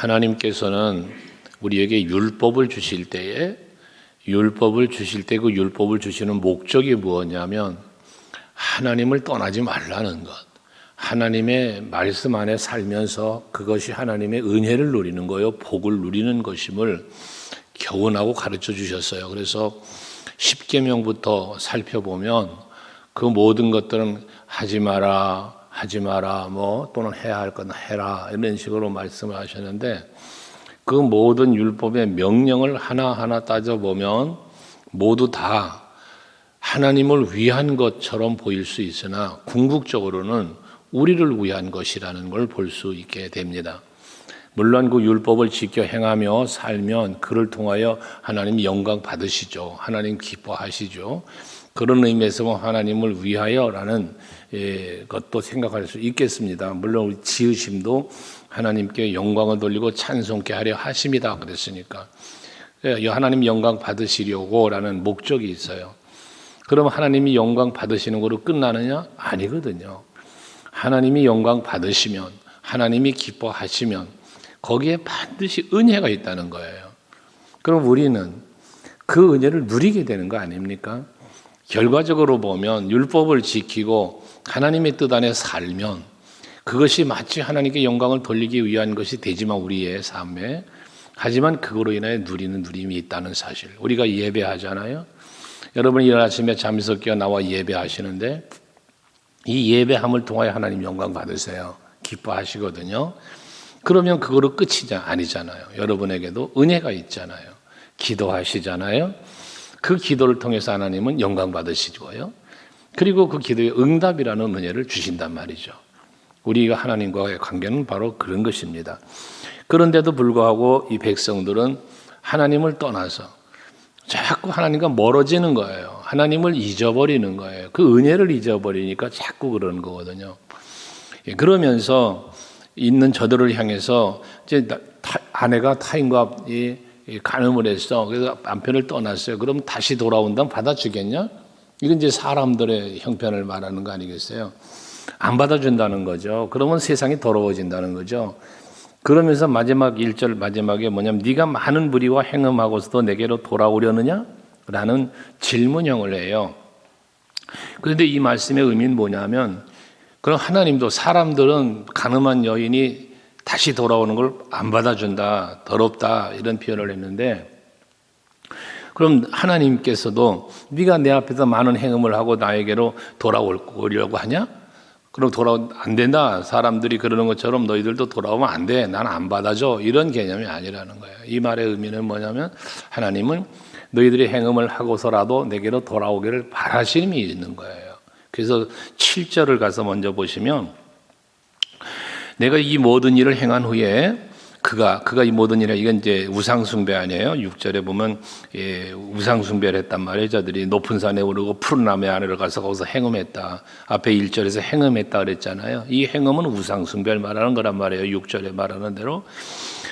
하나님께서는 우리에게 율법을 주실 때에 그 율법을 주시는 목적이 무엇이냐면 하나님을 떠나지 말라는 것. 하나님의 말씀 안에 살면서 그것이 하나님의 은혜를 누리는 거요, 복을 누리는 것임을 교훈하고 가르쳐 주셨어요. 그래서 십계명부터 살펴보면 그 모든 것들은 하지 마라, 또는 해야 할 건 해라, 이런 식으로 말씀을 하셨는데 그 모든 율법의 명령을 하나하나 따져보면 모두 다 하나님을 위한 것처럼 보일 수 있으나 궁극적으로는 우리를 위한 것이라는 걸 볼 수 있게 됩니다. 물론 그 율법을 지켜 행하며 살면 그를 통하여 하나님 영광 받으시죠. 하나님 기뻐하시죠. 그런 의미에서 하나님을 위하여라는 것도 생각할 수 있겠습니다. 물론 우리 지으심도 하나님께 영광을 돌리고 찬송케 하려 하심이다 그랬으니까 하나님 영광 받으시려고라는 목적이 있어요. 그럼 하나님이 영광 받으시는 거로 끝나느냐? 아니거든요. 하나님이 영광 받으시면, 하나님이 기뻐하시면 거기에 반드시 은혜가 있다는 거예요. 그럼 우리는 그 은혜를 누리게 되는 거 아닙니까? 결과적으로 보면 율법을 지키고 하나님의 뜻 안에 살면 그것이 마치 하나님께 영광을 돌리기 위한 것이 되지만 우리의 삶에, 하지만 그거로 인하여 누리는 누림이 있다는 사실. 우리가 예배하잖아요. 여러분 이른 아침에 잠에서 깨어 나와 예배하시는데 이 예배함을 통하여 하나님 영광 받으세요. 기뻐하시거든요. 그러면 그거로 끝이 아니잖아요. 여러분에게도 은혜가 있잖아요. 기도하시잖아요. 그 기도를 통해서 하나님은 영광 받으시고요. 그리고 그 기도의 응답이라는 은혜를 주신단 말이죠. 우리가 하나님과의 관계는 바로 그런 것입니다. 그런데도 불구하고 이 백성들은 하나님을 떠나서 자꾸 하나님과 멀어지는 거예요. 하나님을 잊어버리는 거예요. 그 은혜를 잊어버리니까 자꾸 그러는 거거든요. 그러면서 있는 저들을 향해서 이제 아내가 타인과 간음을 했어. 그래서 남편을 떠났어요. 그럼 다시 돌아온다면 받아주겠냐? 이건 이제 사람들의 형편을 말하는 거 아니겠어요? 안 받아준다는 거죠. 그러면 세상이 더러워진다는 거죠. 그러면서 마지막 1절 마지막에 뭐냐면 네가 많은 불의와 행음하고서도 내게로 돌아오려느냐? 라는 질문형을 해요. 그런데 이 말씀의 의미는 뭐냐면 그럼 하나님도 사람들은 간음한 여인이 다시 돌아오는 걸 안 받아준다, 더럽다 이런 표현을 했는데 그럼 하나님께서도 네가 내 앞에서 많은 행음을 하고 나에게로 돌아오려고 하냐? 그럼 안 된다. 사람들이 그러는 것처럼 너희들도 돌아오면 안 돼. 난 안 받아줘. 이런 개념이 아니라는 거예요. 이 말의 의미는 뭐냐면 하나님은 너희들이 행음을 하고서라도 내게로 돌아오기를 바라심이 있는 거예요. 그래서 7절을 가서 먼저 보시면 내가 이 모든 일을 행한 후에 그가 이 모든 일을, 이건 이제 우상숭배 아니에요. 6절에 보면 우상숭배를 했단 말이에요. 저들이 높은 산에 오르고 푸른 나무 아래로 가서 거기서 행음했다. 앞에 1절에서 행음했다 그랬잖아요. 이 행음은 우상숭배를 말하는 거란 말이에요. 6절에 말하는 대로.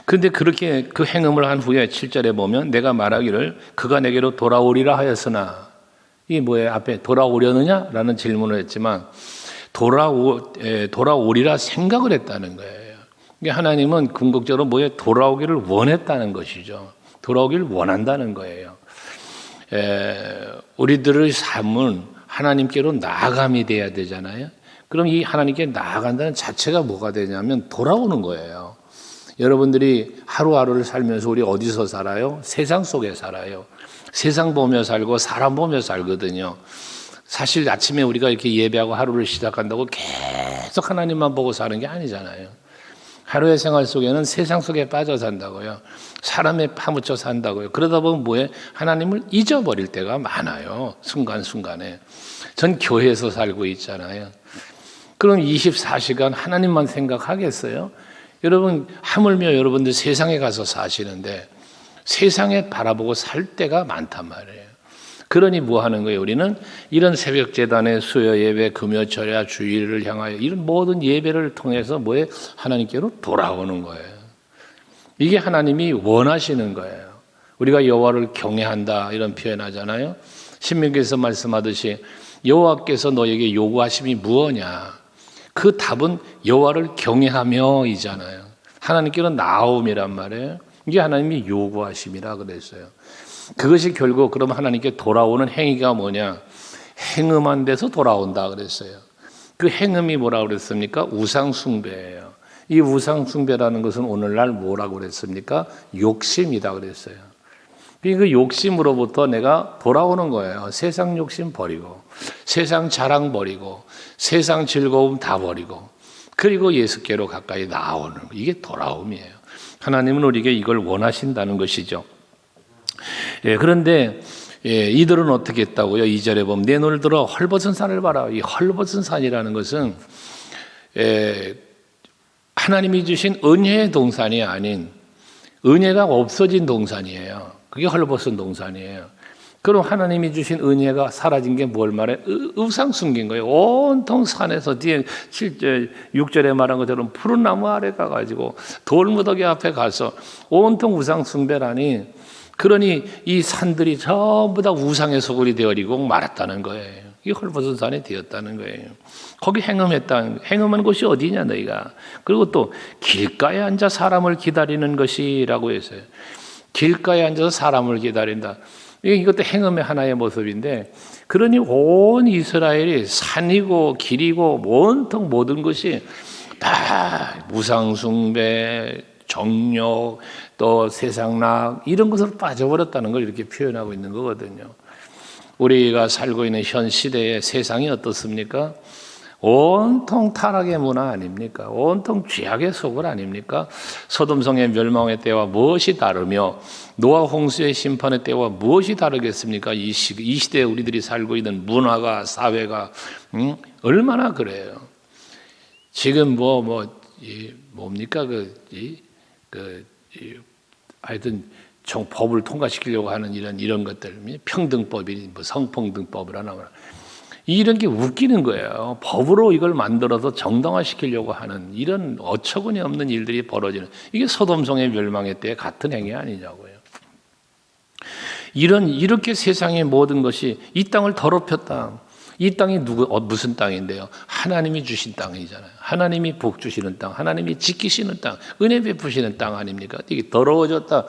그런데 그렇게 그 행음을 한 후에 7절에 보면 내가 말하기를 그가 내게로 돌아오리라 하였으나, 이게 뭐예요? 앞에 돌아오려느냐라는 질문을 했지만 돌아오리라 생각을 했다는 거예요. 하나님은 궁극적으로 뭐에 돌아오기를 원했다는 것이죠. 돌아오기를 원한다는 거예요. 우리들의 삶은 하나님께로 나아감이 돼야 되잖아요. 그럼 이 하나님께 나아간다는 자체가 뭐가 되냐면 돌아오는 거예요. 여러분들이 하루하루를 살면서 우리 어디서 살아요? 세상 속에 살아요. 세상 보며 살고 사람 보며 살거든요. 사실 아침에 우리가 이렇게 예배하고 하루를 시작한다고 계속 하나님만 보고 사는 게 아니잖아요. 하루의 생활 속에는 세상 속에 빠져 산다고요. 사람에 파묻혀 산다고요. 그러다 보면 뭐해? 하나님을 잊어버릴 때가 많아요. 순간순간에. 전 교회에서 살고 있잖아요. 그럼 24시간 하나님만 생각하겠어요? 여러분, 하물며 여러분들 세상에 가서 사시는데 세상에 바라보고 살 때가 많단 말이에요. 그러니 뭐 하는 거예요? 우리는 이런 새벽 제단의 수요 예배, 금요 철야, 주일을 향하여 이런 모든 예배를 통해서 뭐에 하나님께로 돌아오는 거예요. 이게 하나님이 원하시는 거예요. 우리가 여호와를 경외한다 이런 표현하잖아요. 신명기에서 말씀하듯이 여호와께서 너에게 요구하심이 무엇냐? 그 답은 여호와를 경외하며이잖아요. 하나님께는 나옴이란 말이에요. 이게 하나님이 요구하심이라 그랬어요. 그것이 결국 그럼 하나님께 돌아오는 행위가 뭐냐? 행음한 데서 돌아온다 그랬어요. 그 행음이 뭐라고 그랬습니까? 우상숭배예요. 이 우상숭배라는 것은 오늘날 뭐라고 그랬습니까? 욕심이다 그랬어요. 그 욕심으로부터 내가 돌아오는 거예요. 세상 욕심 버리고, 세상 자랑 버리고, 세상 즐거움 다 버리고, 그리고 예수께로 가까이 나오는 이게 돌아옴이에요. 하나님은 우리에게 이걸 원하신다는 것이죠. 그런데 이들은 어떻게 했다고요? 2절에 보면 내 눈을 들어 헐벗은 산을 봐라. 이 헐벗은 산이라는 것은 하나님이 주신 은혜의 동산이 아닌 은혜가 없어진 동산이에요. 그게 헐벗은 동산이에요. 그럼 하나님이 주신 은혜가 사라진 게 뭘 말해? 우상 숨긴 거예요. 온통 산에서 뒤에 7절, 6절에 말한 것처럼 푸른 나무 아래 가가지고 돌무더기 앞에 가서 온통 우상 숭배라니, 그러니 이 산들이 전부 다 우상의 소굴이 되어리고 말았다는 거예요. 이게 헐벗은 산이 되었다는 거예요. 거기 행음한 곳이 어디냐 너희가. 그리고 또 길가에 앉아 사람을 기다리는 것이라고 했어요. 길가에 앉아서 사람을 기다린다. 이것도 행음의 하나의 모습인데, 그러니 온 이스라엘이 산이고 길이고 온통 모든 것이 다 무상숭배, 정욕, 또 세상락 이런 것으로 빠져버렸다는 걸 이렇게 표현하고 있는 거거든요. 우리가 살고 있는 현 시대의 세상이 어떻습니까? 온통 타락의 문화 아닙니까? 온통 죄악의 소굴 아닙니까? 소돔성의 멸망의 때와 무엇이 다르며 노아 홍수의 심판의 때와 무엇이 다르겠습니까? 이 시대에 우리들이 살고 있는 문화가, 사회가 얼마나 그래요. 지금 뭡니까? 하여튼 법을 통과시키려고 하는 이런 것들, 평등법이 성평등법을 하나 이런 게 웃기는 거예요. 법으로 이걸 만들어서 정당화시키려고 하는 이런 어처구니 없는 일들이 벌어지는, 이게 소돔성의 멸망의 때의 같은 행위 아니냐고요. 이렇게 세상의 모든 것이 이 땅을 더럽혔다. 이 땅이 무슨 땅인데요? 하나님이 주신 땅이잖아요. 하나님이 복 주시는 땅, 하나님이 지키시는 땅, 은혜 베푸시는 땅 아닙니까? 이게 더러워졌다.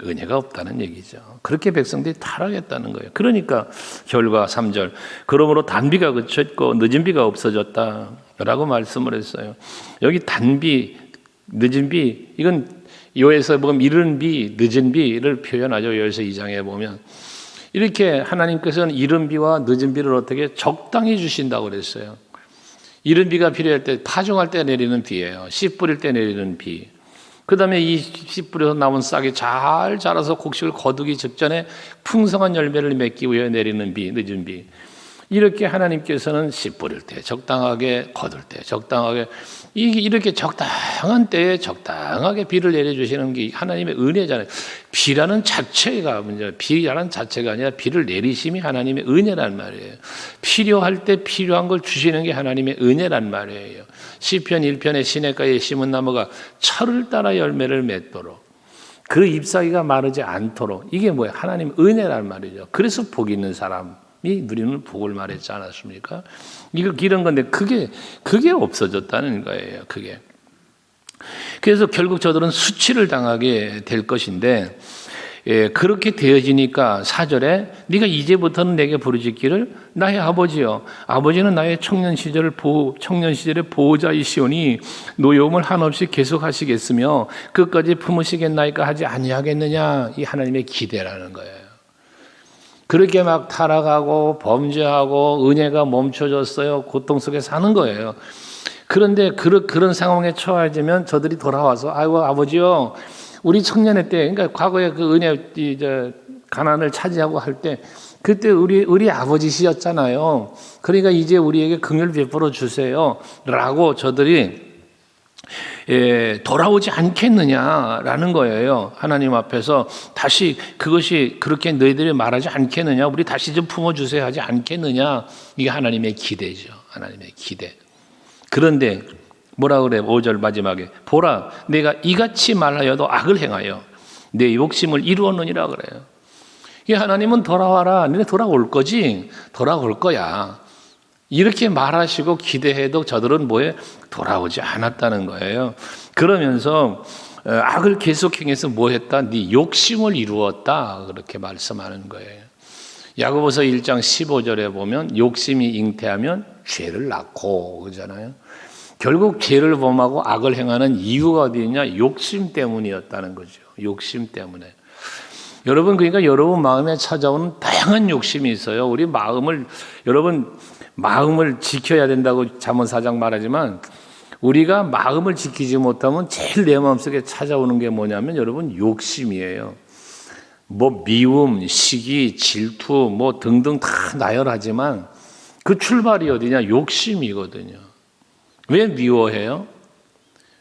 은혜가 없다는 얘기죠. 그렇게 백성들이 타락했다는 거예요. 그러니까 결과 3절, 그러므로 단비가 그쳤고 늦은 비가 없어졌다 라고 말씀을 했어요. 여기 단비, 늦은 비, 이건 요에서 보면 이른 비, 늦은 비를 표현하죠. 요에서 2장에 보면 이렇게 하나님께서는 이른 비와 늦은 비를 어떻게 적당히 주신다고 그랬어요. 이른 비가 필요할 때, 파종할 때 내리는 비예요. 씨 뿌릴 때 내리는 비. 그 다음에 이 씨 뿌려서 나온 싹이 잘 자라서 곡식을 거두기 직전에 풍성한 열매를 맺기 위해 내리는 비, 늦은 비. 이렇게 하나님께서는 씨 뿌릴 때 적당하게, 거둘 때 적당하게, 이렇게 적당한 때에 적당하게 비를 내려주시는 게 하나님의 은혜잖아요. 비라는 자체가 문제예요. 비라는 자체가 아니라 비를 내리심이 하나님의 은혜란 말이에요. 필요할 때 필요한 걸 주시는 게 하나님의 은혜란 말이에요. 시편 1편에 시냇가에 심은 나무가 철을 따라 열매를 맺도록, 그 잎사귀가 마르지 않도록, 이게 뭐예요? 하나님 은혜란 말이죠. 그래서 복 있는 사람이 누리는 복을 말했지 않았습니까? 이런 건데 그게 없어졌다는 거예요. 그게. 그래서 결국 저들은 수치를 당하게 될 것인데, 그렇게 되어지니까 4절에 네가 이제부터는 내게 부르짖기를 나의 아버지여, 아버지는 나의 청년 시절의 보호자이시오니 노여움을 한없이 계속하시겠으며 끝까지 품으시겠나이까 하지 아니하겠느냐. 이 하나님의 기대라는 거예요. 그렇게 막 타락하고 범죄하고 은혜가 멈춰졌어요. 고통 속에 사는 거예요. 그런데 그런 상황에 처해지면 저들이 돌아와서 아이고 아버지요, 우리 청년의 때, 그러니까 과거에 그 은혜 가난을 차지하고 할 때 그때 우리 아버지시였잖아요. 그러니까 이제 우리에게 긍휼 베풀어 주세요라고 저들이 돌아오지 않겠느냐라는 거예요. 하나님 앞에서 다시 그것이 그렇게 너희들이 말하지 않겠느냐, 우리 다시 좀 품어주세요 하지 않겠느냐. 이게 하나님의 기대죠. 하나님의 기대. 그런데 뭐라 그래? 5절 마지막에 보라, 내가 이같이 말하여도 악을 행하여 내 욕심을 이루었느니라 그래요. 이 하나님은 돌아와라, 너네 돌아올 거지, 돌아올 거야, 이렇게 말하시고 기대해도 저들은 뭐에 돌아오지 않았다는 거예요. 그러면서 악을 계속 행해서 뭐 했다? 네 욕심을 이루었다. 그렇게 말씀하는 거예요. 야고보서 1장 15절에 보면 욕심이 잉태하면 죄를 낳고 그러잖아요. 결국 죄를 범하고 악을 행하는 이유가 어디 있냐? 욕심 때문이었다는 거죠. 욕심 때문에. 여러분, 그러니까 여러분 마음에 찾아오는 다양한 욕심이 있어요. 우리 마음을, 여러분 마음을 지켜야 된다고 잠언 4장 말하지만 우리가 마음을 지키지 못하면 제일 내 마음속에 찾아오는 게 뭐냐면 여러분 욕심이에요. 뭐 미움, 시기, 질투 뭐 등등 다 나열하지만 그 출발이 어디냐? 욕심이거든요. 왜 미워해요?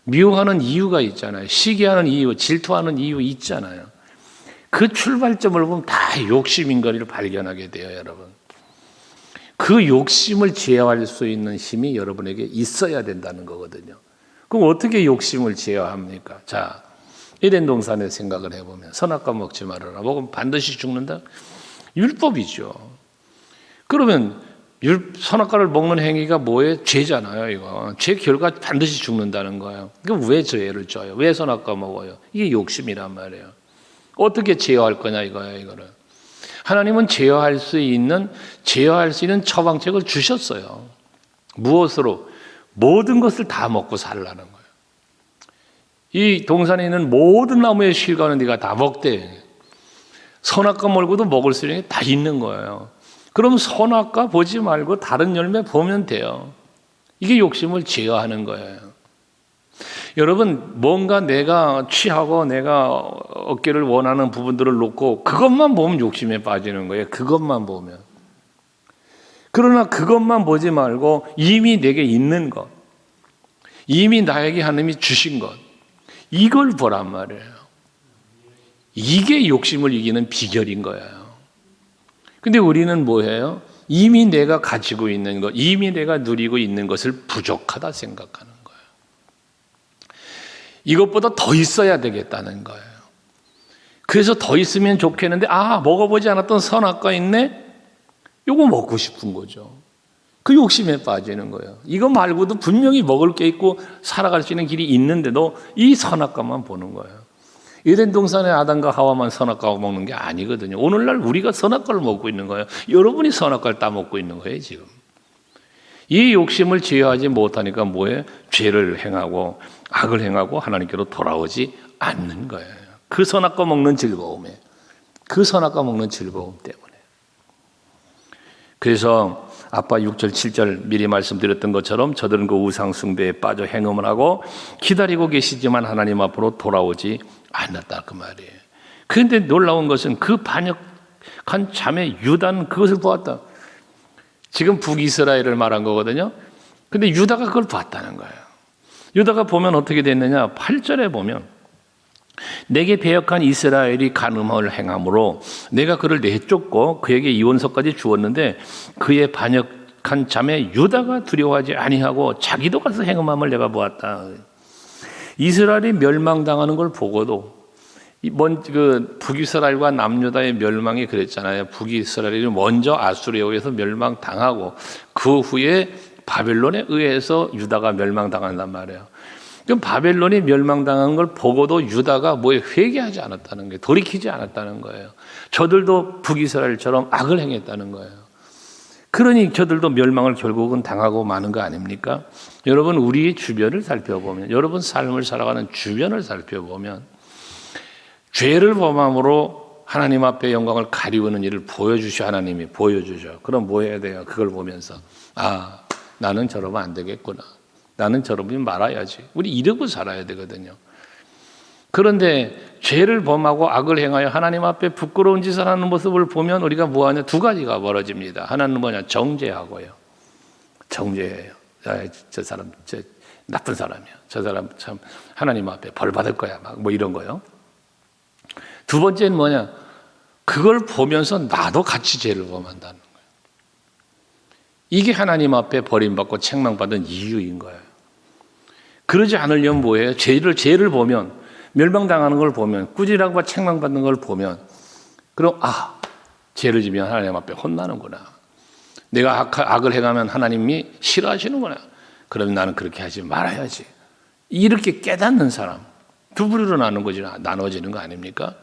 미워하는 이유가 있잖아요. 시기하는 이유, 질투하는 이유 있잖아요. 그 출발점을 보면 다 욕심인 거를 발견하게 돼요, 여러분. 그 욕심을 제어할 수 있는 힘이 여러분에게 있어야 된다는 거거든요. 그럼 어떻게 욕심을 제어합니까? 자, 에덴 동산의 생각을 해보면 선악과 먹지 말아라. 먹으면 반드시 죽는다? 율법이죠. 그러면 선악과를 먹는 행위가 뭐예요? 죄잖아요, 이거. 죄 결과 반드시 죽는다는 거예요. 그럼 왜 죄를 져요? 왜 선악과 먹어요? 이게 욕심이란 말이에요. 어떻게 제어할 거냐 이거예요, 이거를. 하나님은 제어할 수 있는 처방책을 주셨어요. 무엇으로? 모든 것을 다 먹고 살라는 거예요. 이 동산에 있는 모든 나무의 실과는 네가 다 먹되 선악과 말고도 먹을 수 있는 게 다 있는 거예요. 그럼 선악과 보지 말고 다른 열매 보면 돼요. 이게 욕심을 제어하는 거예요. 여러분, 뭔가 내가 취하고 내가 얻기를 원하는 부분들을 놓고 그것만 보면 욕심에 빠지는 거예요. 그것만 보면. 그러나 그것만 보지 말고 이미 내게 있는 것, 이미 나에게 하나님이 주신 것, 이걸 보란 말이에요. 이게 욕심을 이기는 비결인 거예요. 근데 우리는 뭐예요? 이미 내가 가지고 있는 것, 이미 내가 누리고 있는 것을 부족하다 생각하는 거예요. 이것보다 더 있어야 되겠다는 거예요. 그래서 더 있으면 좋겠는데 먹어보지 않았던 선악과 있네? 이거 먹고 싶은 거죠. 그 욕심에 빠지는 거예요. 이거 말고도 분명히 먹을 게 있고 살아갈 수 있는 길이 있는데도 이 선악과만 보는 거예요. 에덴 동산의 아담과 하와만 선악과를 먹는 게 아니거든요. 오늘날 우리가 선악과를 먹고 있는 거예요. 여러분이 선악과를 따먹고 있는 거예요, 지금. 이 욕심을 제어하지 못하니까 뭐예요? 죄를 행하고 악을 행하고 하나님께로 돌아오지 않는 거예요. 그 선악과 먹는 즐거움에, 그 선악과 먹는 즐거움 때문에. 그래서 아빠 6절 7절 미리 말씀드렸던 것처럼 저들은 그 우상 숭배에 빠져 행음을 하고 기다리고 계시지만 하나님 앞으로 돌아오지 않았다, 그 말이에요. 그런데 놀라운 것은 그 반역한 자매 유다는 그것을 보았다. 지금 북이스라엘을 말한 거거든요. 근데 유다가 그걸 봤다는 거예요. 유다가 보면 어떻게 됐느냐? 8절에 보면 내게 배역한 이스라엘이 간음을 행함으로 내가 그를 내쫓고 그에게 이혼서까지 주었는데 그의 반역한 자매 유다가 두려워하지 아니하고 자기도 가서 행음함을 내가 보았다. 이스라엘이 멸망당하는 걸 보고도 북이스라엘과 남유다의 멸망이 그랬잖아요. 북이스라엘이 먼저 아수르에 의해서 멸망당하고 그 후에 바벨론에 의해서 유다가 멸망당한단 말이에요. 그럼 바벨론이 멸망당한 걸 보고도 유다가 회개하지 않았다는 거예요. 돌이키지 않았다는 거예요. 저들도 북이스라엘처럼 악을 행했다는 거예요. 그러니 저들도 멸망을 결국은 당하고 마는 거 아닙니까? 여러분, 우리 주변을 살펴보면, 여러분 삶을 살아가는 주변을 살펴보면 죄를 범함으로 하나님 앞에 영광을 가리우는 일을 하나님이 보여주죠. 그럼 뭐 해야 돼요? 그걸 보면서 나는 저러면 안 되겠구나. 나는 저러면 말아야지. 우리 이러고 살아야 되거든요. 그런데 죄를 범하고 악을 행하여 하나님 앞에 부끄러운 짓을 하는 모습을 보면 우리가 뭐하냐? 두 가지가 벌어집니다. 하나는 뭐냐? 정죄하고요. 정죄해요. 저 사람 나쁜 사람이야. 저 사람 참 하나님 앞에 벌 받을 거야. 이런 거요. 두 번째는 뭐냐? 그걸 보면서 나도 같이 죄를 범한다는 거예요. 이게 하나님 앞에 버림받고 책망받은 이유인 거예요. 그러지 않으려면 뭐예요? 죄를 보면, 멸망당하는 걸 보면, 꾸지람과 책망받는 걸 보면, 그럼 죄를 지면 하나님 앞에 혼나는구나. 내가 악을 행하면 하나님이 싫어하시는구나. 그러면 나는 그렇게 하지 말아야지. 이렇게 깨닫는 사람, 두 부류로 나눠지는 거 아닙니까?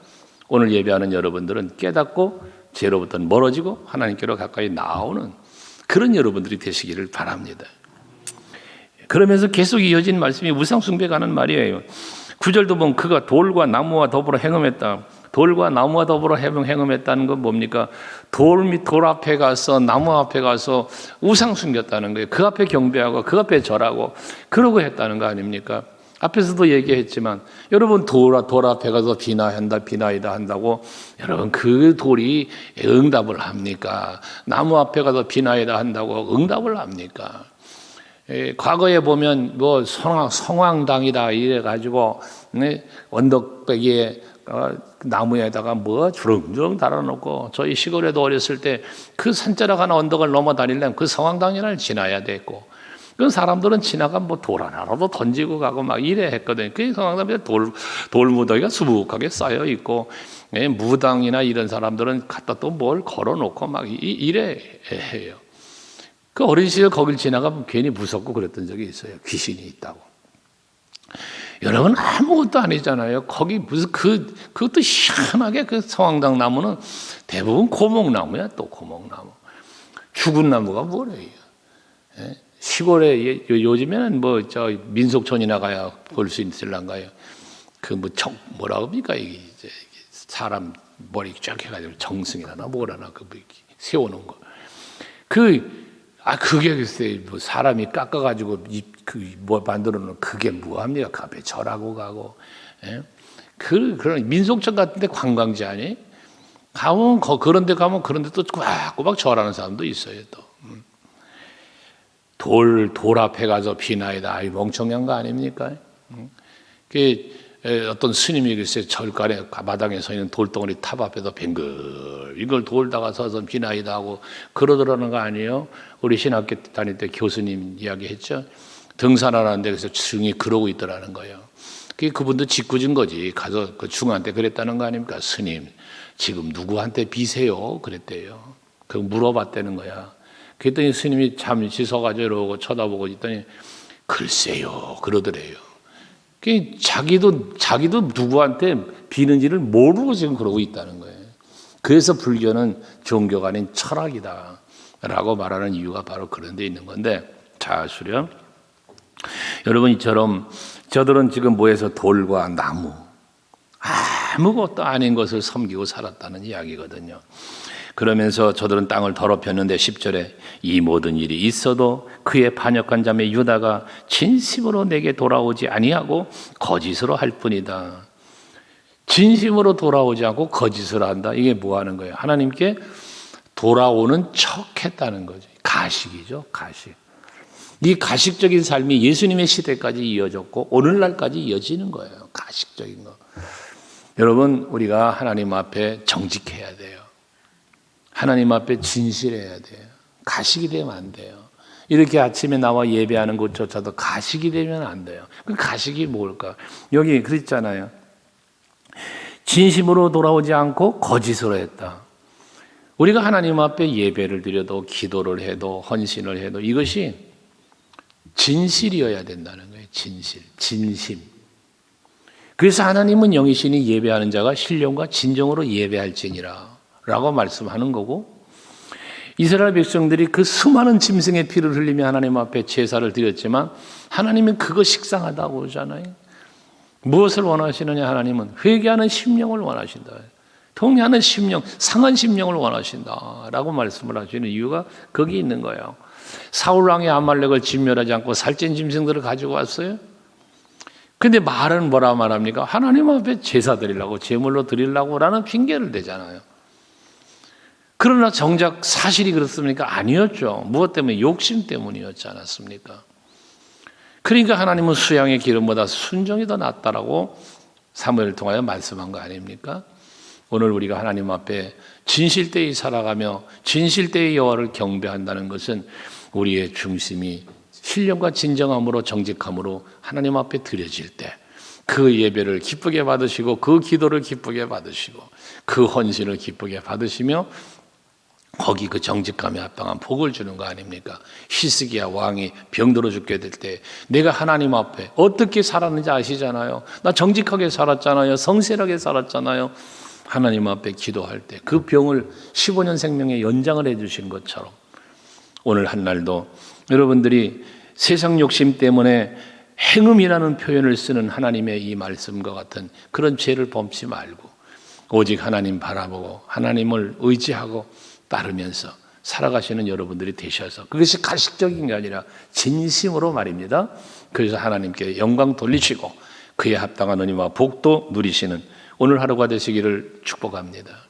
오늘 예배하는 여러분들은 깨닫고 죄로부터 멀어지고 하나님께로 가까이 나오는 그런 여러분들이 되시기를 바랍니다. 그러면서 계속 이어진 말씀이 우상숭배가는 말이에요. 9절도 보면 그가 돌과 나무와 더불어 행음했다. 돌과 나무와 더불어 행음했다는 건 뭡니까? 돌 앞에 가서 나무 앞에 가서 우상 숨겼다는 거예요. 그 앞에 경배하고 그 앞에 절하고 그러고 했다는 거 아닙니까? 앞에서도 얘기했지만 여러분 돌 앞에 가서 비나이다 한다고 여러분 그 돌이 응답을 합니까? 나무 앞에 가서 비나이다 한다고 응답을 합니까? 과거에 보면 뭐 성황당이다 이래 가지고 언덕배기에 나무에다가 뭐 주렁주렁 달아놓고 저희 시골에도 어렸을 때 그 산자락 하나 언덕을 넘어 다니려면 그 성황당이를 지나야 됐고 그 사람들은 지나가면 뭐 돌 하나라도 던지고 가고 막 이래 했거든요. 그 성황당에 돌무더기가 수북하게 쌓여 있고 무당이나 이런 사람들은 갖다 또 뭘 걸어놓고 막 이래 해요. 그 어린 시절 거길 지나가면 괜히 무섭고 그랬던 적이 있어요. 귀신이 있다고. 여러분 아무것도 아니잖아요. 거기 무슨 그것도 희한하게 그 성황당 나무는 대부분 고목나무야. 또 고목나무. 죽은 나무가 뭐래요? 시골에 요즘에는 뭐 저 민속촌이나 가야 볼 수 있을란가요? 그 뭐라고 합니까? 이게 사람 머리 쫙 해가지고 정승이라나 뭐라나 그 세우는 거. 그게 글쎄 뭐 사람이 깎아가지고 뭐 만들어놓은 그게 뭐합니까? 그 앞에 절하고 가고, 그런 민속촌 같은데 관광지 아니? 가면 그런데 가면 그런데 또 꼬박꼬박 절하는 사람도 있어요 또. 돌 앞에 가서 비나이다. 멍청한 거 아닙니까? 어떤 스님이 글쎄 절간에 마당에 서 있는 돌덩어리 탑 앞에서 뱅글 이걸 돌다가 서서 비나이다 하고 그러더라는 거 아니에요? 우리 신학교 다닐 때 교수님 이야기했죠. 등산하는데 그래서 중이 그러고 있더라는 거예요. 그분도 짓궂은 거지. 가서 그 중한테 그랬다는 거 아닙니까? 스님 지금 누구한테 비세요? 그랬대요. 그 물어봤다는 거야. 그랬더니 스님이 잠시 서가지고 이러고 쳐다보고 있더니 글쎄요 그러더래요. 자기도 누구한테 비는지를 모르고 지금 그러고 있다는 거예요. 그래서 불교는 종교가 아닌 철학이다라고 말하는 이유가 바로 그런 데 있는 건데, 자 수렴. 여러분 이처럼 저들은 지금 뭐해서 돌과 나무 아무것도 아닌 것을 섬기고 살았다는 이야기거든요. 그러면서 저들은 땅을 더럽혔는데 10절에 이 모든 일이 있어도 그의 반역한 자매 유다가 진심으로 내게 돌아오지 아니하고 거짓으로 할 뿐이다. 진심으로 돌아오지 않고 거짓으로 한다. 이게 뭐 하는 거예요? 하나님께 돌아오는 척했다는 거죠. 가식이죠. 가식. 이 가식적인 삶이 예수님의 시대까지 이어졌고 오늘날까지 이어지는 거예요. 가식적인 거. 여러분 우리가 하나님 앞에 정직해야 돼요. 하나님 앞에 진실해야 돼요. 가식이 되면 안 돼요. 이렇게 아침에 나와 예배하는 것조차도 가식이 되면 안 돼요. 그 가식이 뭘까? 여기 그랬잖아요. 진심으로 돌아오지 않고 거짓으로 했다. 우리가 하나님 앞에 예배를 드려도 기도를 해도 헌신을 해도 이것이 진실이어야 된다는 거예요. 진심. 그래서 하나님은 영이시니 예배하는 자가 신령과 진정으로 예배할지니라 라고 말씀하는 거고, 이스라엘 백성들이 그 수많은 짐승의 피를 흘리며 하나님 앞에 제사를 드렸지만 하나님은 그거 식상하다고 그러잖아요. 무엇을 원하시느냐? 하나님은 회개하는 심령을 원하신다. 통회하는 심령, 상한 심령을 원하신다 라고 말씀을 하시는 이유가 거기 있는 거예요. 사울 왕이 아말렉을 진멸하지 않고 살찐 짐승들을 가지고 왔어요. 근데 말은 뭐라 말합니까? 하나님 앞에 제사 드리려고, 제물로 드리려고 라는 핑계를 대잖아요. 그러나 정작 사실이 그렇습니까? 아니었죠. 무엇 때문에? 욕심 때문이었지 않았습니까? 그러니까 하나님은 수양의 기름보다 순종이 더 낫다라고 사무엘을 통하여 말씀한 거 아닙니까? 오늘 우리가 하나님 앞에 진실되이 살아가며 진실되이 여호와를 경배한다는 것은 우리의 중심이 신령과 진정함으로 정직함으로 하나님 앞에 드려질 때 그 예배를 기쁘게 받으시고 그 기도를 기쁘게 받으시고 그 헌신을 기쁘게 받으시며 거기 그 정직감에 합당한 복을 주는 거 아닙니까? 히스기야 왕이 병들어 죽게 될 때 내가 하나님 앞에 어떻게 살았는지 아시잖아요. 나 정직하게 살았잖아요. 성실하게 살았잖아요. 하나님 앞에 기도할 때 그 병을 15년 생명에 연장을 해주신 것처럼 오늘 한날도 여러분들이 세상 욕심 때문에 행음이라는 표현을 쓰는 하나님의 이 말씀과 같은 그런 죄를 범치 말고 오직 하나님 바라보고 하나님을 의지하고 따르면서 살아가시는 여러분들이 되셔서 그것이 가식적인 게 아니라 진심으로 말입니다. 그래서 하나님께 영광 돌리시고 그에 합당한 은혜와 복도 누리시는 오늘 하루가 되시기를 축복합니다.